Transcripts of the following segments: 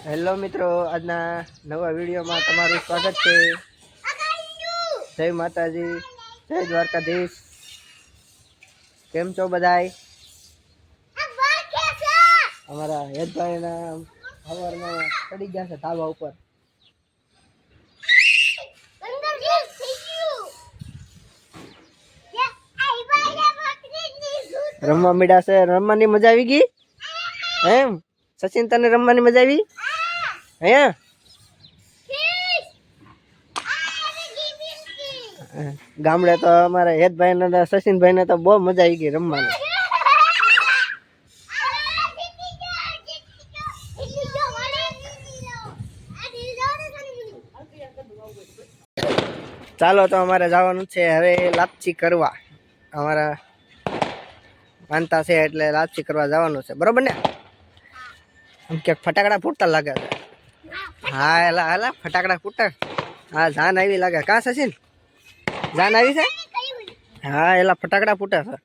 Hello મિત્રો, આજના નવા વિડીયોમાં તમારું સ્વાગત છે। જય માતાજી, જય દ્વારકાધીશ। કેમ છો બધાય? અમારા હેતભાઈના સવારમાં ચડી ગયા છે ધાબા ઉપર। રમવા મીડા છે। રમવાની મજા આવી ગઈ એમ? સચિન, તને રમવાની મજા આવી? હે ગામડે તો અમારા હેતભાઈ ને સચિનભાઈ ને તો બહુ મજા આવી ગઈ રમવાની। ચાલો તો અમારે જવાનું છે હવે લાપસી કરવા। અમારા માનતા છે એટલે લાપસી કરવા જવાનું છે, બરોબર ને? આમ કે ફટાકડા ફૂટતા લાગે છે। હા એલા એલા ફટાકડા ફૂટતા। હા જાન આવી લાગે, કા સચિન? જાન આવી છે? હા એલા ફટાકડા ફૂટે છે,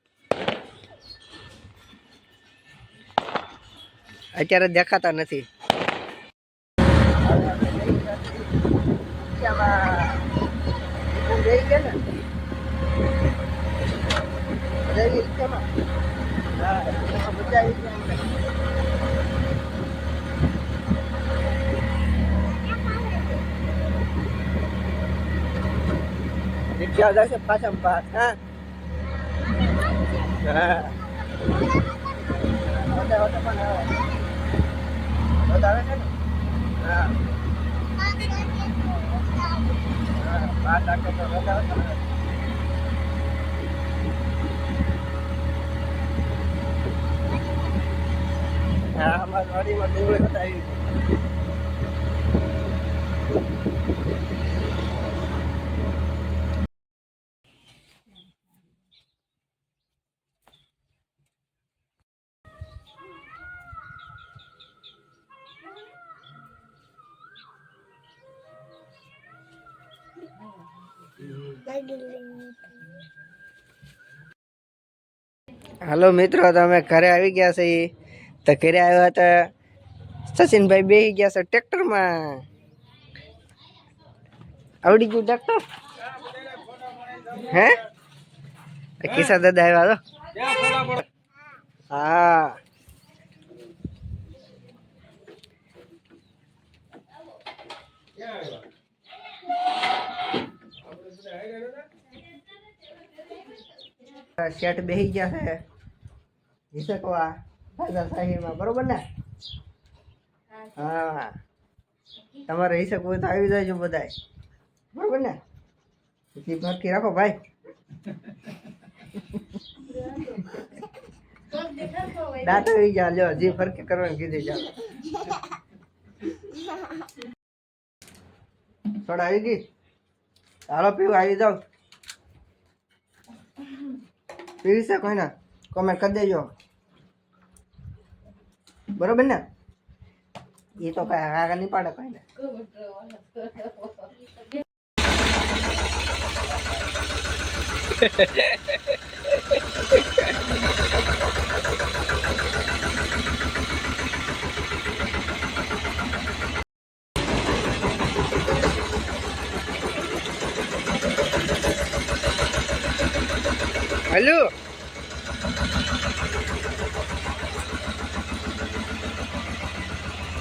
અત્યારે દેખાતા નથી। રિક્ષા જશે પાછા પાસ। હા હા આવે છે ને? હા હા 5 લાખ તો વધારે છે ને? હા અમારી વાડીમાં ડુંગળી હતા આવી છે। હાલો મિત્રો, તમે ઘરે આવી ગયા છે। તો ઘરે આવ્યા હતા સચિનભાઈ બેસી ગયા છે ટ્રેક્ટરમાં। આવડી ગયું ટ્રેક્ટર? હે કિશા દાદા આવ્યા તો? હા શેઠ બેસી ગયા છે હિસકવા રાજાશાહીમાં, બરોબર ને? હા તમારે હિસક હોય તો આવી જાય બધાય, બરોબર ને? જીભ હરખી રાખો ભાઈ। દાંત આવી ગયા, લ્યો જીભ હરખી કરવાની કીધી। ચાલો સોડા આવી ગઈ? હાલો પીવું, આવી જાવ। પીવી છે કોઈને કોમેન્ટ કરી દેજો, બરોબર ને? એ તો કઈ આગળ નહીં પાડે કોઈને।